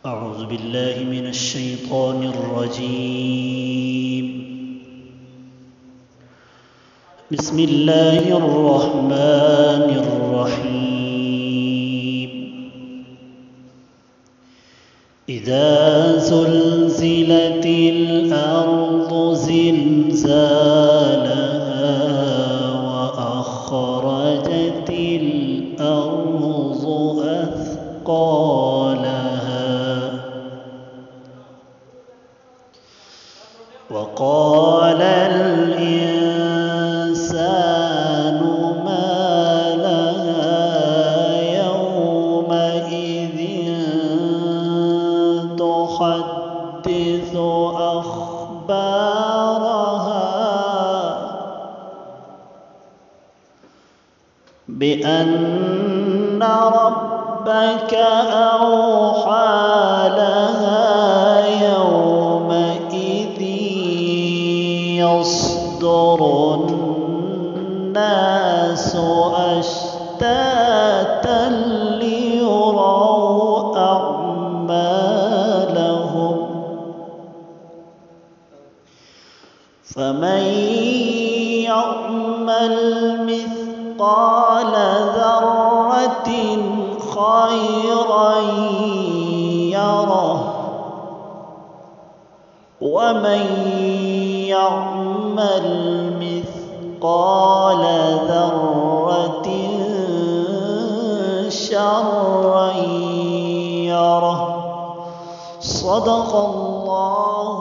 أعوذ بالله من الشيطان الرجيم. بسم الله الرحمن الرحيم. إذا زلزلت الأرض زلزالها وأخرجت الأرض أثقالها وقال الإنسان ما لها يومئذ تحدث أخبارها بأن ربك أوحى لها يومئذ يصدر الناس أشتاتا ليروا أعمالهم فمن يعمل مثقال ذرة خيرا يره ومن يعمل مثقال ذرة شرا يره. صدق الله